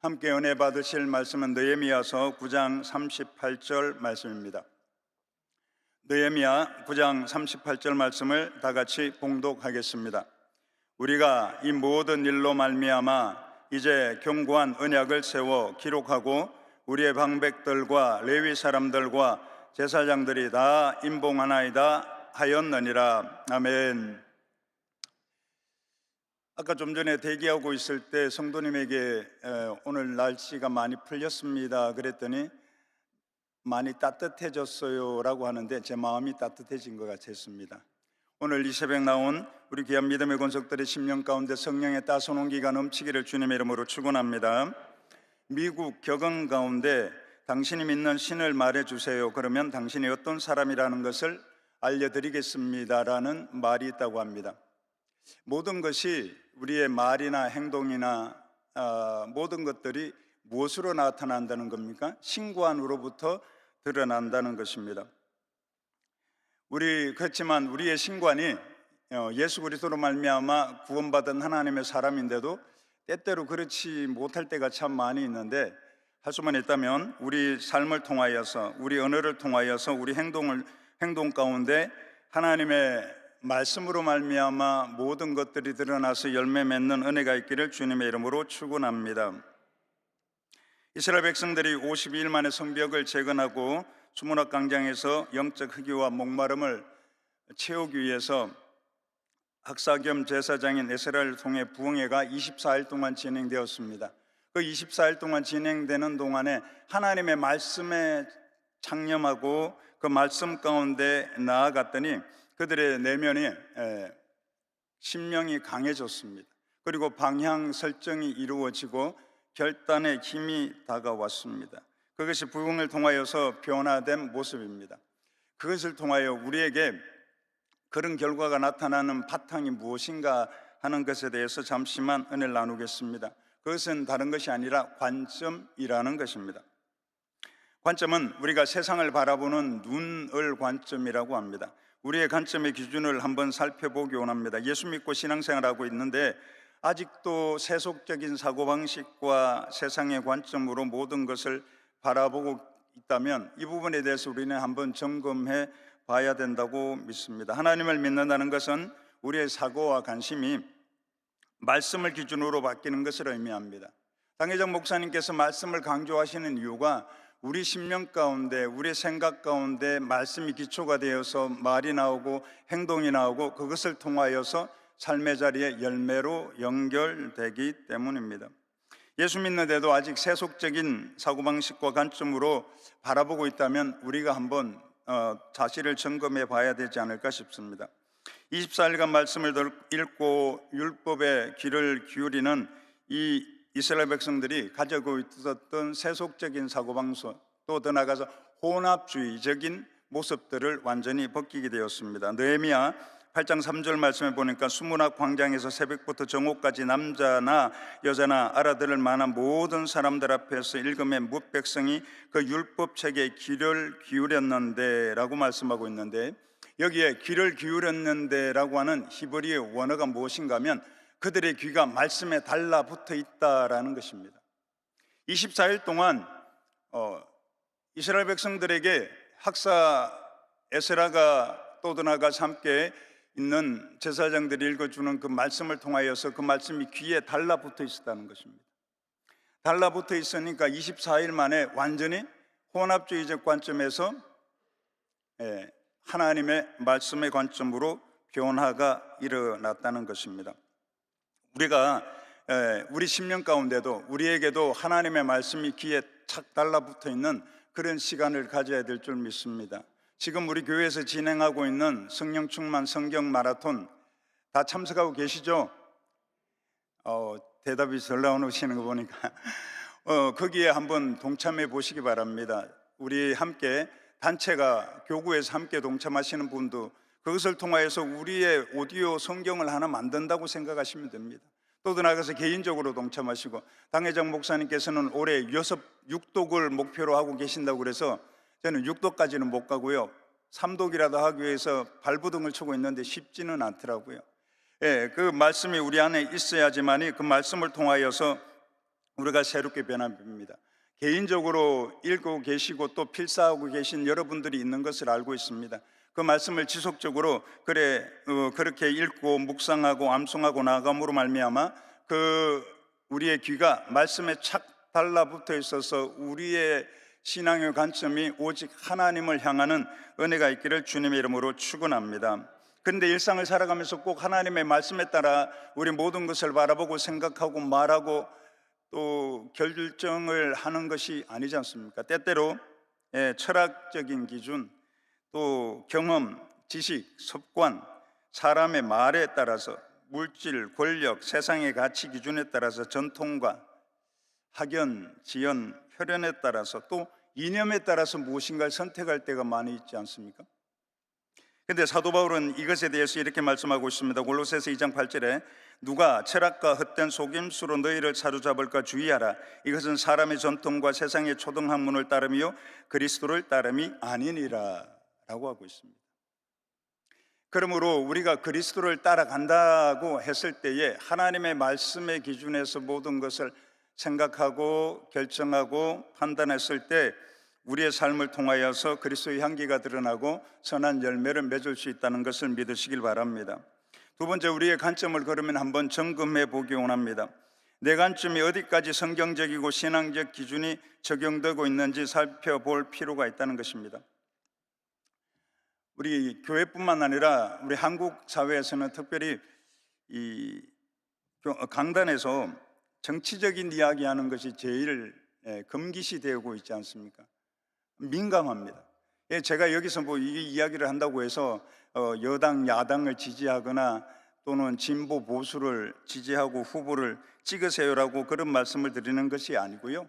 함께 은혜 받으실 말씀은 느헤미야서 9장 38절 말씀입니다. 느헤미야 9장 38절 말씀을 다 같이 봉독하겠습니다. 우리가 이 모든 일로 말미암아 이제 견고한 언약을 세워 기록하고 우리의 방백들과 레위 사람들과 제사장들이 다 임봉하나이다 하였느니라. 아멘. 아까 좀 전에 대기하고 있을 때 성도님에게 오늘 날씨가 많이 풀렸습니다 그랬더니 많이 따뜻해졌어요 라고 하는데 제 마음이 따뜻해진 것 같았습니다. 오늘 이 새벽 나온 우리 귀한 믿음의 권속들의 심령 가운데 성령의 따스한 온기가 넘치기를 주님의 이름으로 축원합니다. 미국 격언 가운데 당신이 믿는 신을 말해주세요, 그러면 당신이 어떤 사람이라는 것을 알려드리겠습니다라는 말이 있다고 합니다. 모든 것이 우리의 말이나 행동이나 모든 것들이 무엇으로 나타난다는 겁니까? 신구 안으로부터 드러난다는 것입니다. 그렇지만 우리의 신관이 예수 그리스도로 말미암아 구원받은 하나님의 사람인데도 때때로 그렇지 못할 때가 참 많이 있는데, 할 수만 있다면 우리 삶을 통하여서, 우리 언어를 통하여서, 우리 행동 가운데 하나님의 말씀으로 말미암아 모든 것들이 드러나서 열매 맺는 은혜가 있기를 주님의 이름으로 축원합니다. 이스라엘 백성들이 52일 만에 성벽을 재건하고 수문학 광장에서 영적 허기와 목마름을 채우기 위해서 학사 겸 제사장인 에스라를 통해 부흥회가 24일 동안 진행되었습니다. 그 24일 동안 진행되는 동안에 하나님의 말씀에 창념하고 그 말씀 가운데 나아갔더니 그들의 내면이 심령이 강해졌습니다. 그리고 방향 설정이 이루어지고 결단의 힘이 다가왔습니다. 그것이 부흥을 통하여서 변화된 모습입니다. 그것을 통하여 우리에게 그런 결과가 나타나는 바탕이 무엇인가 하는 것에 대해서 잠시만 은혜를 나누겠습니다. 그것은 다른 것이 아니라 관점이라는 것입니다. 관점은 우리가 세상을 바라보는 눈을 관점이라고 합니다. 우리의 관점의 기준을 한번 살펴보기 원합니다. 예수 믿고 신앙생활하고 있는데 아직도 세속적인 사고방식과 세상의 관점으로 모든 것을 바라보고 있다면 이 부분에 대해서 우리는 한번 점검해 봐야 된다고 믿습니다. 하나님을 믿는다는 것은 우리의 사고와 관심이 말씀을 기준으로 바뀌는 것을 의미합니다. 당회장 목사님께서 말씀을 강조하시는 이유가 우리 심령 가운데, 우리 생각 가운데 말씀이 기초가 되어서 말이 나오고 행동이 나오고 그것을 통하여서 삶의 자리에 열매로 연결되기 때문입니다. 예수 믿는데도 아직 세속적인 사고방식과 관점으로 바라보고 있다면 우리가 한번 자신을 점검해 봐야 되지 않을까 싶습니다. 24일간 말씀을 읽고 율법의 귀를 기울이는 이 이스라엘 백성들이 가지고 있었던 세속적인 사고방식, 또 더 나아가서 혼합주의적인 모습들을 완전히 벗기게 되었습니다. 느헤미야 8장 3절 말씀에 보니까 수문학 광장에서 새벽부터 정오까지 남자나 여자나 알아들을 만한 모든 사람들 앞에서 읽음에 뭇 백성이 그 율법책에 귀를 기울였는데 라고 말씀하고 있는데, 여기에 귀를 기울였는데 라고 하는 히브리의 원어가 무엇인가 하면 그들의 귀가 말씀에 달라붙어 있다라는 것입니다. 24일 동안 이스라엘 백성들에게 학사 에스라가 또 나아가서 함께 있는 제사장들이 읽어주는 그 말씀을 통하여서 그 말씀이 귀에 달라붙어 있었다는 것입니다. 달라붙어 있으니까 24일 만에 완전히 혼합주의적 관점에서 하나님의 말씀의 관점으로 변화가 일어났다는 것입니다. 우리가 우리 심령 가운데도 우리에게도 하나님의 말씀이 귀에 착 달라붙어 있는 그런 시간을 가져야 될 줄 믿습니다. 지금 우리 교회에서 진행하고 있는 성령 충만 성경 마라톤 다 참석하고 계시죠? 대답이 잘 나오시는 거 보니까 거기에 한번 동참해 보시기 바랍니다. 우리 함께 단체가 교구에서 함께 동참하시는 분도 그것을 통하여서 우리의 오디오 성경을 하나 만든다고 생각하시면 됩니다. 또 나아가서 개인적으로 동참하시고, 당회장 목사님께서는 올해 6독을 목표로 하고 계신다고 그래서 저는 6독까지는 못 가고요, 3독이라도 하기 위해서 발부둥을 치고 있는데 쉽지는 않더라고요. 그 말씀이 우리 안에 있어야지만이 그 말씀을 통하여서 우리가 새롭게 변화됩니다. 개인적으로 읽고 계시고 또 필사하고 계신 여러분들이 있는 것을 알고 있습니다. 그 말씀을 지속적으로 그렇게 읽고 묵상하고 암송하고 나아감으로 말미암아 우리의 귀가 말씀에 착 달라붙어 있어서 우리의 신앙의 관점이 오직 하나님을 향하는 은혜가 있기를 주님의 이름으로 축원합니다. 그런데 일상을 살아가면서 꼭 하나님의 말씀에 따라 우리 모든 것을 바라보고 생각하고 말하고 또 결정을 하는 것이 아니지 않습니까? 때때로 철학적인 기준, 또 경험, 지식, 습관, 사람의 말에 따라서 물질, 권력, 세상의 가치 기준에 따라서 전통과 학연, 지연, 혈연에 따라서 또 이념에 따라서 무엇인가를 선택할 때가 많이 있지 않습니까? 그런데 사도 바울은 이것에 대해서 이렇게 말씀하고 있습니다. 골로새서 2장 8절에 누가 철학과 헛된 속임수로 너희를 사로잡을까 주의하라. 이것은 사람의 전통과 세상의 초등학문을 따름이요 그리스도를 따름이 아니니라 라고 하고 있습니다. 그러므로 우리가 그리스도를 따라간다고 했을 때에 하나님의 말씀의 기준에서 모든 것을 생각하고 결정하고 판단했을 때 우리의 삶을 통하여서 그리스도의 향기가 드러나고 선한 열매를 맺을 수 있다는 것을 믿으시길 바랍니다. 두 번째, 우리의 관점을 그러면 한번 점검해 보기 원합니다. 내 관점이 어디까지 성경적이고 신앙적 기준이 적용되고 있는지 살펴볼 필요가 있다는 것입니다. 우리 교회뿐만 아니라 우리 한국 사회에서는 특별히 이 강단에서 정치적인 이야기하는 것이 제일 금기시 되고 있지 않습니까? 민감합니다. 제가 여기서 뭐 이 이야기를 한다고 해서 여당 야당을 지지하거나 또는 진보 보수를 지지하고 후보를 찍으세요라고 그런 말씀을 드리는 것이 아니고요.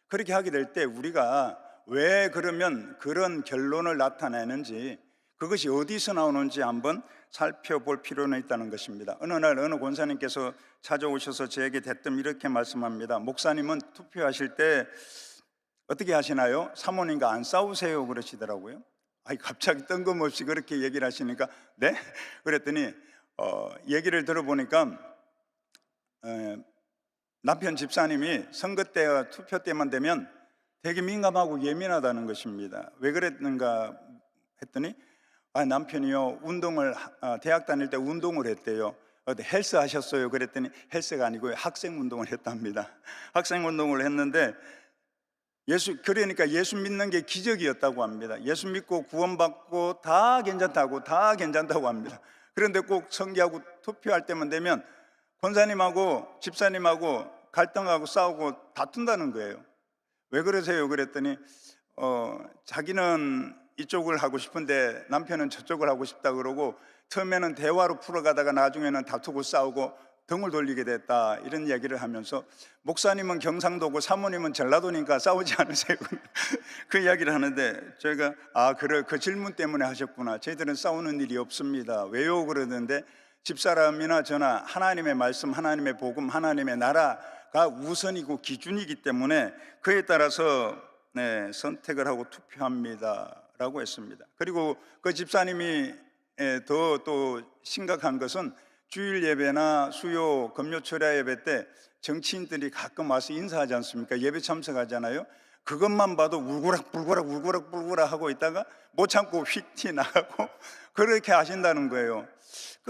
그렇게 하게 될 때 우리가 왜 그러면 그런 결론을 나타내는지, 그것이 어디서 나오는지 한번 살펴볼 필요는 있다는 것입니다. 어느 날 어느 권사님께서 찾아오셔서 저에게 대뜸 이렇게 말씀합니다. 목사님은 투표하실 때 어떻게 하시나요? 사모님과 안 싸우세요? 그러시더라고요. 갑자기 뜬금없이 그렇게 얘기를 하시니까 네? 그랬더니 얘기를 들어보니까 남편 집사님이 선거 때와 투표 때만 되면 되게 민감하고 예민하다는 것입니다. 왜 그랬는가 했더니 남편이요 운동을 대학 다닐 때 운동을 했대요. 헬스 하셨어요? 그랬더니 헬스가 아니고요 학생 운동을 했답니다. 학생 운동을 했는데 그러니까 예수 믿는 게 기적이었다고 합니다. 예수 믿고 구원받고 다 괜찮다고 합니다. 그런데 꼭 선교하고 투표할 때만 되면 권사님하고 집사님하고 갈등하고 싸우고 다툰다는 거예요. 왜 그러세요? 그랬더니 자기는 이쪽을 하고 싶은데 남편은 저쪽을 하고 싶다 그러고 처음에는 대화로 풀어가다가 나중에는 다투고 싸우고 등을 돌리게 됐다, 이런 얘기를 하면서 목사님은 경상도고 사모님은 전라도니까 싸우지 않으세요? 그 이야기를 하는데 저희가 그래, 그 질문 때문에 하셨구나. 저희들은 싸우는 일이 없습니다. 왜요? 그러는데 집사람이나 저나 하나님의 말씀, 하나님의 복음, 하나님의 나라가 우선이고 기준이기 때문에 그에 따라서 선택을 하고 투표합니다 라고 했습니다. 그리고 그 집사님이 더 또 심각한 것은 주일 예배나 수요 금요철야 예배 때 정치인들이 가끔 와서 인사하지 않습니까? 예배 참석하잖아요. 그것만 봐도 울고락 하고 있다가 못 참고 휙 튀나가고 그렇게 하신다는 거예요.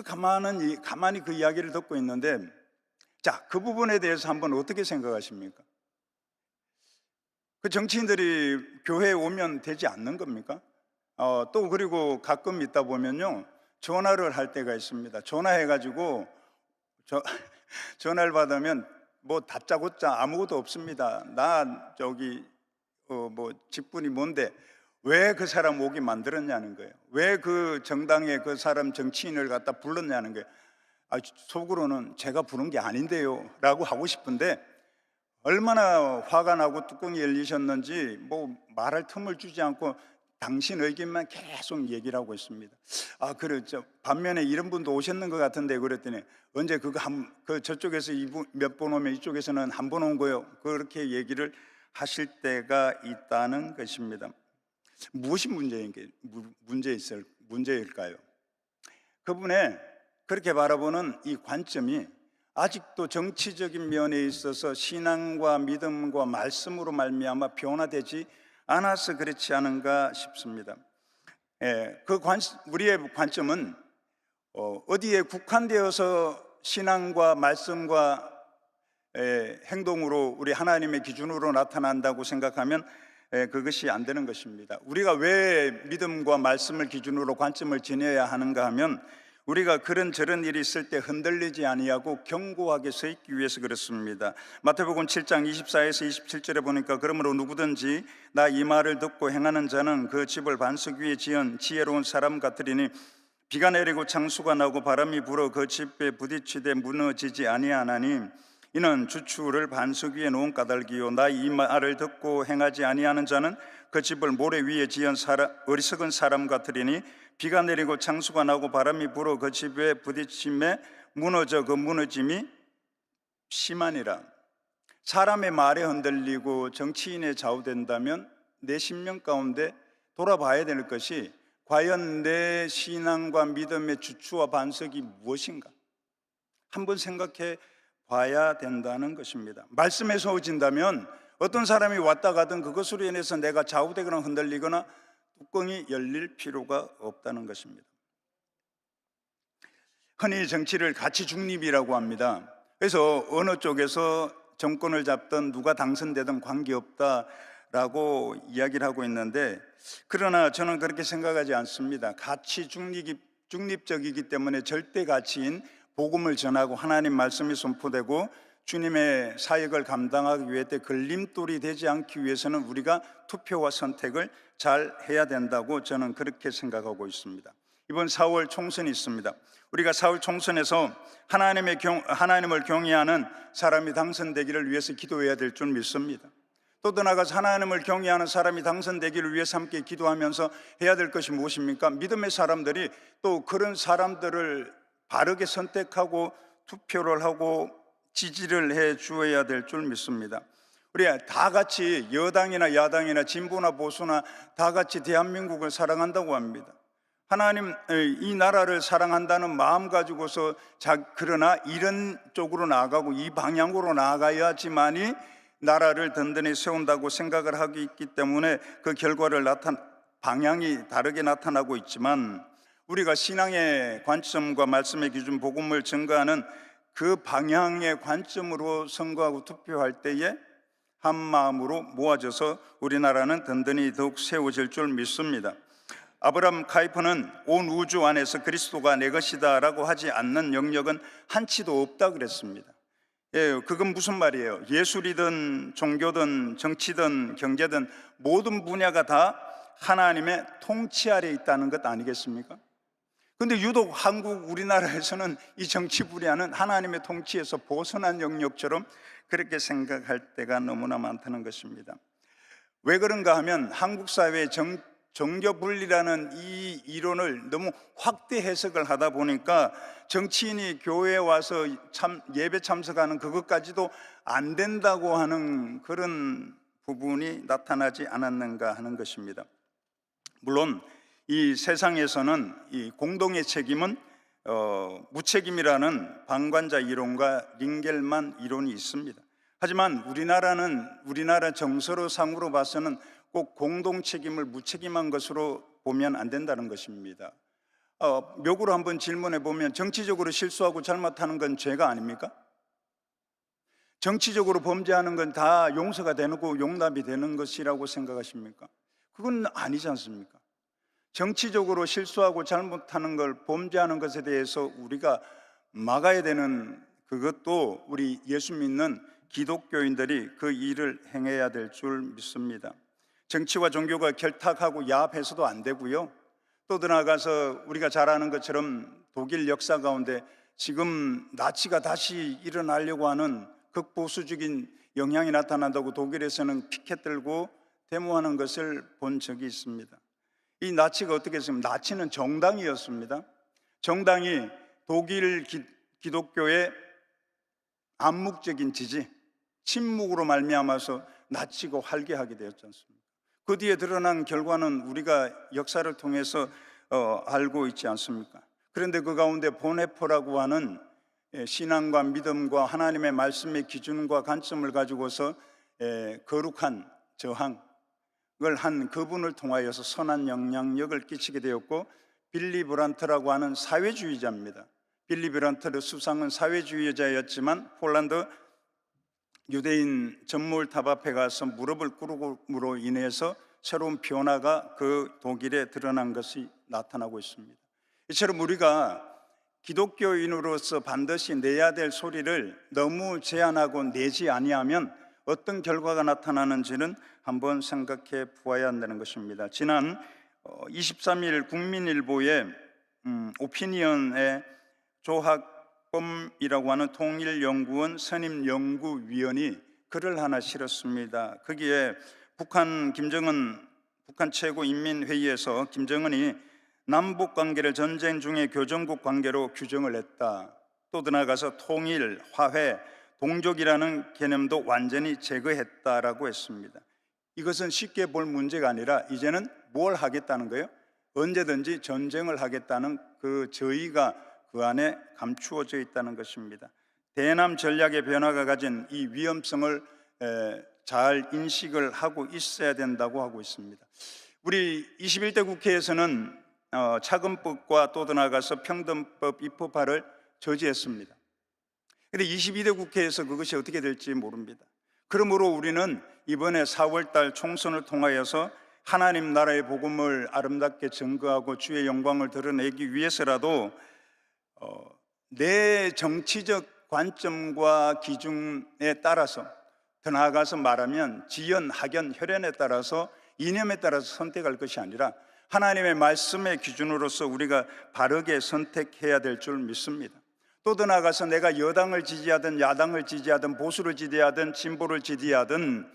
가만히 그 이야기를 듣고 있는데, 자, 그 부분에 대해서 한번 어떻게 생각하십니까? 그 정치인들이 교회에 오면 되지 않는 겁니까? 또 그리고 가끔 있다 보면요 전화를 할 때가 있습니다. 전화해가지고 전화를 받으면 뭐 다짜고짜 아무것도 없습니다. 나 뭐 직분이 뭔데 왜 그 사람 오게 만들었냐는 거예요. 왜 그 정당에 그 사람 정치인을 갖다 불렀냐는 거예요. 속으로는 제가 부른 게 아닌데요 라고 하고 싶은데 얼마나 화가 나고 뚜껑이 열리셨는지 뭐 말할 틈을 주지 않고 당신 의견만 계속 얘기를 하고 있습니다. 그렇죠. 반면에 이런 분도 오셨는 것 같은데 그랬더니 언제 저쪽에서 몇 번 오면 이쪽에서는 한 번 온 거예요. 그렇게 얘기를 하실 때가 있다는 것입니다. 무엇이 문제일까요? 그분의 그렇게 바라보는 이 관점이 아직도 정치적인 면에 있어서 신앙과 믿음과 말씀으로 말미암아 변화되지 않아서 그렇지 않은가 싶습니다. 우리의 관점은 어디에 국한되어서 신앙과 말씀과 행동으로 우리 하나님의 기준으로 나타난다고 생각하면 그것이 안 되는 것입니다. 우리가 왜 믿음과 말씀을 기준으로 관점을 지녀야 하는가 하면 우리가 그런저런 일이 있을 때 흔들리지 아니하고 견고하게 서 있기 위해서 그렇습니다. 마태복음 7장 24에서 27절에 보니까 그러므로 누구든지 나 이 말을 듣고 행하는 자는 그 집을 반석 위에 지은 지혜로운 사람 같으리니 비가 내리고 창수가 나고 바람이 불어 그 집에 부딪히되 무너지지 아니하나니 이는 주추를 반석 위에 놓은 까닭이요 나 이 말을 듣고 행하지 아니하는 자는 그 집을 모래 위에 지은 어리석은 사람 같으리니 비가 내리고 창수가 나고 바람이 불어 그 집에 부딪힘에 무너져 그 무너짐이 심하니라. 사람의 말에 흔들리고 정치인에 좌우된다면 내 심령 가운데 돌아봐야 될 것이 과연 내 신앙과 믿음의 주추와 반석이 무엇인가 한번 생각해 봐야 된다는 것입니다. 말씀에 서워진다면 어떤 사람이 왔다 가든 그것으로 인해서 내가 좌우되거나 흔들리거나 뚜껑이 열릴 필요가 없다는 것입니다. 흔히 정치를 가치 중립이라고 합니다. 그래서 어느 쪽에서 정권을 잡든 누가 당선되든 관계없다라고 이야기를 하고 있는데, 그러나 저는 그렇게 생각하지 않습니다. 가치 중립적이기 때문에 절대 가치인 복음을 전하고 하나님 말씀이 선포되고 주님의 사역을 감당하기 위해 걸림돌이 되지 않기 위해서는 우리가 투표와 선택을 잘 해야 된다고 저는 그렇게 생각하고 있습니다. 이번 4월 총선이 있습니다. 우리가 4월 총선에서 하나님을 경외하는 사람이 당선되기를 위해서 기도해야 될 줄 믿습니다. 또 나아가서 하나님을 경외하는 사람이 당선되기를 위해서 함께 기도하면서 해야 될 것이 무엇입니까? 믿음의 사람들이 또 그런 사람들을 바르게 선택하고 투표를 하고 지지를 해 주어야 될 줄 믿습니다. 우리 다 같이 여당이나 야당이나 진보나 보수나 다 같이 대한민국을 사랑한다고 합니다. 하나님 이 나라를 사랑한다는 마음 가지고서 그러나 이런 쪽으로 나아가고 이 방향으로 나아가야지만이 나라를 든든히 세운다고 생각을 하기 있기 때문에 그 결과를 방향이 다르게 나타나고 있지만, 우리가 신앙의 관점과 말씀의 기준 복음을 증거하는 그 방향의 관점으로 선거하고 투표할 때에 한 마음으로 모아져서 우리나라는 든든히 더욱 세워질 줄 믿습니다. 아브라함 카이퍼는 온 우주 안에서 그리스도가 내 것이다 라고 하지 않는 영역은 한치도 없다 그랬습니다. 그건 무슨 말이에요? 예술이든 종교든 정치든 경제든 모든 분야가 다 하나님의 통치 아래 있다는 것 아니겠습니까? 근데 유독 우리나라에서는 이 정치 분야는 하나님의 통치에서 벗어난 영역처럼 그렇게 생각할 때가 너무나 많다는 것입니다. 왜 그런가 하면 한국 사회의 정교 분리라는 이 이론을 너무 확대 해석을 하다 보니까 정치인이 교회에 와서 예배 참석하는 그것까지도 안 된다고 하는 그런 부분이 나타나지 않았는가 하는 것입니다. 물론 이 세상에서는 이 공동의 책임은 무책임이라는 방관자 이론과 링겔만 이론이 있습니다. 하지만 우리나라 정서로상으로 봐서는 꼭 공동 책임을 무책임한 것으로 보면 안 된다는 것입니다. 묘구로 한번 질문해 보면 정치적으로 실수하고 잘못하는 건 죄가 아닙니까? 정치적으로 범죄하는 건 다 용서가 되고 용납이 되는 것이라고 생각하십니까? 그건 아니지 않습니까? 정치적으로 실수하고 잘못하는 걸 범죄하는 것에 대해서 우리가 막아야 되는 그것도 우리 예수 믿는 기독교인들이 그 일을 행해야 될 줄 믿습니다. 정치와 종교가 결탁하고 야합해서도 안 되고요. 또 나아가서 우리가 잘 아는 것처럼 독일 역사 가운데 지금 나치가 다시 일어나려고 하는 극보수적인 영향이 나타난다고 독일에서는 피켓 들고 데모하는 것을 본 적이 있습니다. 이 나치가 어떻게 했습니까? 나치는 정당이었습니다. 정당이 독일 기독교의 암묵적인 지지, 침묵으로 말미암아서 나치고 활개하게 되었지 않습니까? 그 뒤에 드러난 결과는 우리가 역사를 통해서 알고 있지 않습니까? 그런데 그 가운데 보네포라고 하는 신앙과 믿음과 하나님의 말씀의 기준과 관점을 가지고서 거룩한 저항을 한 그분을 통하여서 선한 영향력을 끼치게 되었고, 빌리 브란트라고 하는 사회주의자입니다. 빌리 브란트의 수상은 사회주의자였지만 폴란드 유대인 전몰탑 앞에 가서 무릎을 꿇음으로 인해서 새로운 변화가 그 독일에 드러난 것이 나타나고 있습니다. 이처럼 우리가 기독교인으로서 반드시 내야 될 소리를 너무 제한하고 내지 아니하면 어떤 결과가 나타나는지는 한번 생각해 보아야 한다는 것입니다. 지난 23일 국민일보에 오피니언의 조학범이라고 하는 통일연구원 선임연구위원이 글을 하나 실었습니다. 거기에 북한 최고인민회의에서 김정은이 남북관계를 전쟁 중의 교전국 관계로 규정을 했다. 또 나아가서 통일, 화해, 동족이라는 개념도 완전히 제거했다라고 했습니다. 이것은 쉽게 볼 문제가 아니라 이제는 뭘 하겠다는 거예요? 언제든지 전쟁을 하겠다는 그 저의가 그 안에 감추어져 있다는 것입니다. 대남 전략의 변화가 가진 이 위험성을 잘 인식을 하고 있어야 된다고 하고 있습니다. 우리 21대 국회에서는 차근법과 또 나아가서 평등법 입법화를 저지했습니다. 그런데 22대 국회에서 그것이 어떻게 될지 모릅니다. 그러므로 우리는 이번에 4월달 총선을 통하여서 하나님 나라의 복음을 아름답게 증거하고 주의 영광을 드러내기 위해서라도 내 정치적 관점과 기준에 따라서, 더 나아가서 말하면 지연, 학연, 혈연에 따라서, 이념에 따라서 선택할 것이 아니라 하나님의 말씀의 기준으로서 우리가 바르게 선택해야 될 줄 믿습니다. 또 더 나아가서 내가 여당을 지지하든 야당을 지지하든 보수를 지지하든 진보를 지지하든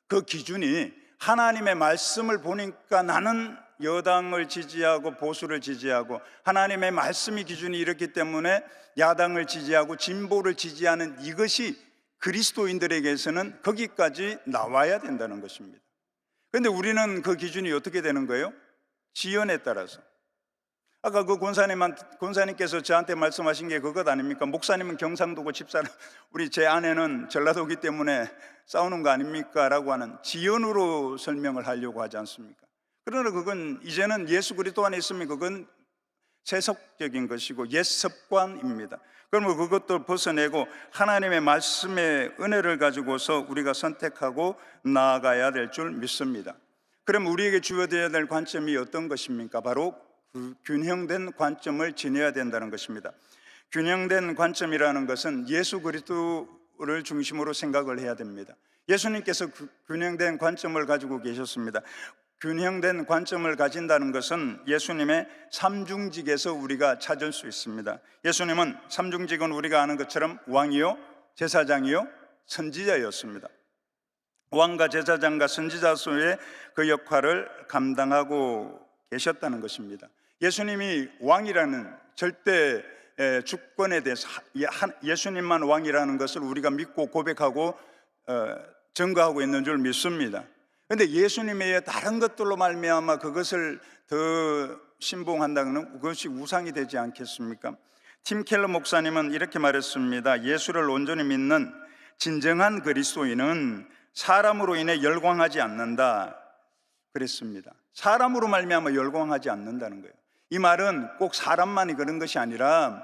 그 기준이 하나님의 말씀을 보니까 나는 여당을 지지하고 보수를 지지하고, 하나님의 말씀이 기준이 이렇기 때문에 야당을 지지하고 진보를 지지하는 이것이 그리스도인들에게서는 거기까지 나와야 된다는 것입니다. 그런데 우리는 그 기준이 어떻게 되는 거예요? 지연에 따라서. 아까 그 권사님께서 저한테 말씀하신 게 그것 아닙니까? 목사님은 경상도고 집사람, 우리 제 아내는 전라도기 때문에 싸우는 거 아닙니까? 라고 하는 지연으로 설명을 하려고 하지 않습니까? 그러나 그건 이제는 예수 그리스도 안에 있으면 그건 세속적인 것이고 옛 습관입니다. 그러면 그것도 벗어내고 하나님의 말씀의 은혜를 가지고서 우리가 선택하고 나아가야 될 줄 믿습니다. 그럼 우리에게 주어져야 될 관점이 어떤 것입니까? 바로 그 균형된 관점을 지녀야 된다는 것입니다. 균형된 관점이라는 것은 예수 그리스도를 중심으로 생각을 해야 됩니다. 예수님께서 균형된 관점을 가지고 계셨습니다. 균형된 관점을 가진다는 것은 예수님의 삼중직에서 우리가 찾을 수 있습니다. 예수님은 삼중직은 우리가 아는 것처럼 왕이요, 제사장이요, 선지자였습니다. 왕과 제사장과 선지자로서의 그 역할을 감당하고 계셨다는 것입니다. 예수님이 왕이라는 절대 주권에 대해서 예수님만 왕이라는 것을 우리가 믿고 고백하고 증거하고 있는 줄 믿습니다. 그런데 예수님의 다른 것들로 말미암아 그것을 더 신봉한다는 그것이 우상이 되지 않겠습니까? 팀 켈러 목사님은 이렇게 말했습니다. 예수를 온전히 믿는 진정한 그리스도인은 사람으로 인해 열광하지 않는다 그랬습니다. 사람으로 말미암아 열광하지 않는다는 거예요. 이 말은 꼭 사람만이 그런 것이 아니라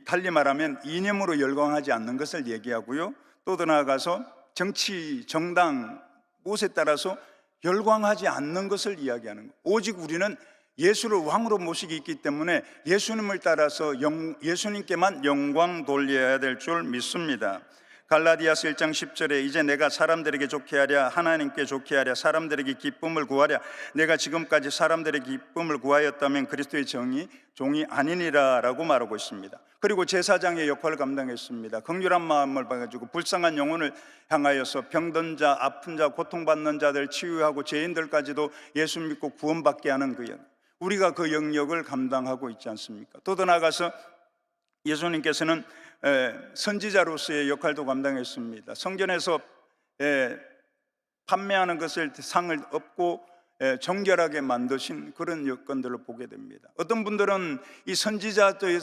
달리 말하면 이념으로 열광하지 않는 것을 얘기하고요, 또 더 나아가서 정치, 정당, 무엇에 따라서 열광하지 않는 것을 이야기하는 거예요. 오직 우리는 예수를 왕으로 모시기 있기 때문에 예수님을 따라서 예수님께만 영광 돌려야 될 줄 믿습니다. 갈라디아서 1장 10절에 이제 내가 사람들에게 좋게 하랴 하나님께 좋게 하랴 사람들에게 기쁨을 구하랴 내가 지금까지 사람들에게 기쁨을 구하였다면 그리스도의 종이 아니니라 라고 말하고 있습니다. 그리고 제사장의 역할을 감당했습니다. 긍휼한 마음을 가지고 불쌍한 영혼을 향하여서 병든 자, 아픈 자, 고통받는 자들 치유하고 죄인들까지도 예수 믿고 구원받게 하는 그 영, 우리가 그 영역을 감당하고 있지 않습니까? 또 더 나아가서 예수님께서는 선지자로서의 역할도 감당했습니다. 성전에서 판매하는 것을 상을 얻고 정결하게 만드신 그런 여건들을 보게 됩니다. 어떤 분들은 이 선지자의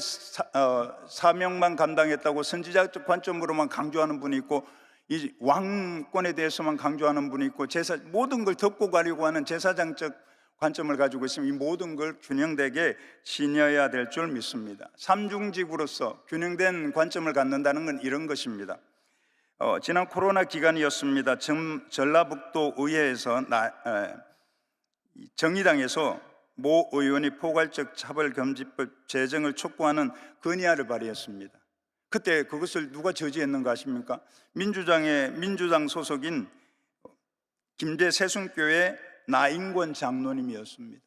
사명만 감당했다고 선지자적 관점으로만 강조하는 분이 있고, 이 왕권에 대해서만 강조하는 분이 있고, 모든 걸 덮고 가려고 하는 제사장적 관점을 가지고 있으면 이 모든 걸 균형되게 지녀야 될 줄 믿습니다. 삼중직으로서 균형된 관점을 갖는다는 건 이런 것입니다. 지난 코로나 기간이었습니다. 전라북도 의회에서 정의당에서 모 의원이 포괄적 차별금지법 제정을 촉구하는 건의안을 발의했습니다. 그때 그것을 누가 저지했는가 아십니까? 민주당 소속인 김제 세순교회 나인권 장로님이었습니다.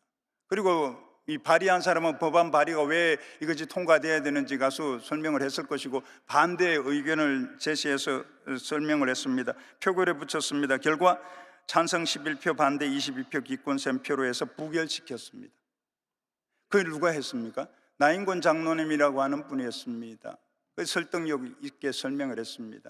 그리고 이 발의한 사람은 법안 발의가 왜 이것이 통과돼야 되는지 가서 설명을 했을 것이고, 반대의 의견을 제시해서 설명을 했습니다. 표결에 붙였습니다. 결과 찬성 11표, 반대 22표, 기권 3표로 해서 부결시켰습니다. 그걸 누가 했습니까? 나인권 장로님이라고 하는 분이었습니다. 그 설득력 있게 설명을 했습니다.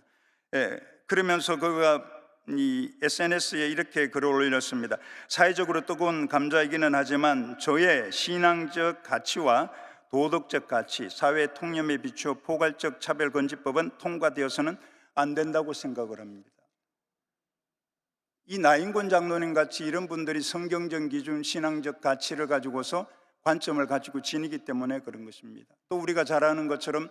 그러면서 그가 이 SNS에 이렇게 글을 올렸습니다. 사회적으로 뜨거운 감자이기는 하지만 저의 신앙적 가치와 도덕적 가치, 사회 통념에 비추어 포괄적 차별금지법은 통과되어서는 안 된다고 생각을 합니다. 이 나인권 장로님 같이 이런 분들이 성경적 기준, 신앙적 가치를 가지고서 관점을 가지고 지니기 때문에 그런 것입니다. 또 우리가 잘 아는 것처럼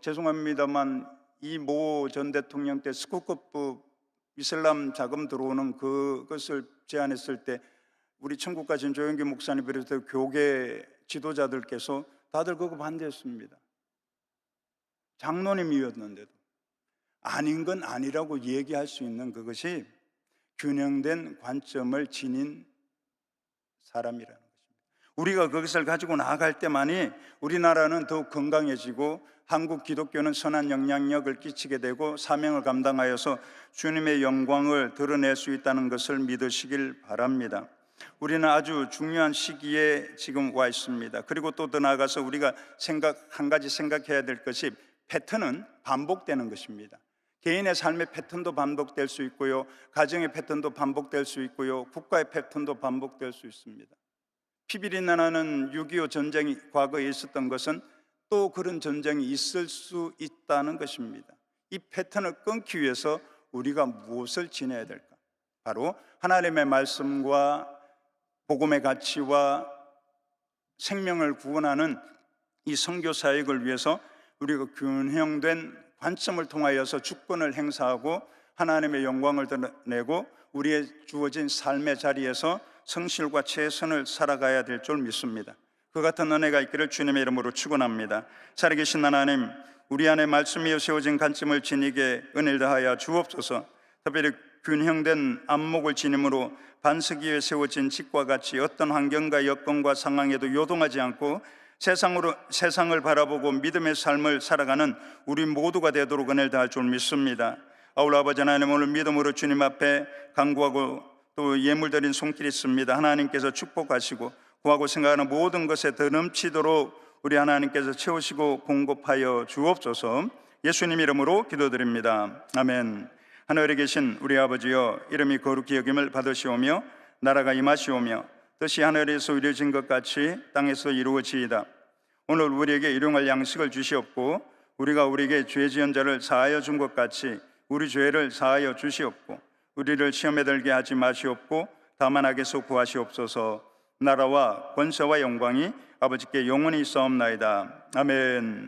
죄송합니다만 이 모 전 대통령 때 스쿠커프 이슬람 자금 들어오는 그것을 제안했을 때 우리 천국가 진조영기 목사님 비롯해 교계 지도자들께서 다들 그거 반대했습니다. 장로님이었는데도 아닌 건 아니라고 얘기할 수 있는 그것이 균형된 관점을 지닌 사람이라는 것입니다. 우리가 그것을 가지고 나아갈 때만이 우리나라는 더욱 건강해지고 한국 기독교는 선한 영향력을 끼치게 되고 사명을 감당하여서 주님의 영광을 드러낼 수 있다는 것을 믿으시길 바랍니다. 우리는 아주 중요한 시기에 지금 와 있습니다. 그리고 또 더 나아가서 우리가 한 가지 생각해야 될 것이 패턴은 반복되는 것입니다. 개인의 삶의 패턴도 반복될 수 있고요, 가정의 패턴도 반복될 수 있고요, 국가의 패턴도 반복될 수 있습니다. 피비린내 나는 6.25 전쟁이 과거에 있었던 것은 또 그런 전쟁이 있을 수 있다는 것입니다. 이 패턴을 끊기 위해서 우리가 무엇을 지내야 될까? 바로 하나님의 말씀과 복음의 가치와 생명을 구원하는 이 선교 사역을 위해서 우리가 균형된 관점을 통하여서 주권을 행사하고 하나님의 영광을 드러내고 우리의 주어진 삶의 자리에서 성실과 최선을 살아가야 될 줄 믿습니다. 그 같은 은혜가 있기를 주님의 이름으로 축원합니다. 살아계신 하나님, 우리 안에 말씀이 세워진 관점을 지니게 은혜를 더하여 주옵소서. 특별히 균형된 안목을 지님으로 반석 위에 세워진 집과 같이 어떤 환경과 여건과 상황에도 요동하지 않고 세상을 바라보고 믿음의 삶을 살아가는 우리 모두가 되도록 은혜를 다할 줄 믿습니다. 아울러 아버지 하나님, 오늘 믿음으로 주님 앞에 간구하고 또 예물 드린 손길이 있습니다. 하나님께서 축복하시고 구하고 생각하는 모든 것에 더 넘치도록 우리 하나님께서 채우시고 공급하여 주옵소서. 예수님 이름으로 기도드립니다. 아멘. 하늘에 계신 우리 아버지여, 이름이 거룩히 여김을 받으시오며 나라가 임하시오며 뜻이 하늘에서 이루어진 것 같이 땅에서 이루어지이다. 오늘 우리에게 일용할 양식을 주시옵고 우리가 우리에게 죄 지은 자를 사하여 준 것 같이 우리 죄를 사하여 주시옵고 우리를 시험에 들게 하지 마시옵고 다만 악에서 구하시옵소서. 나라와 권세와 영광이 아버지께 영원히 있사옵나이다. 아멘.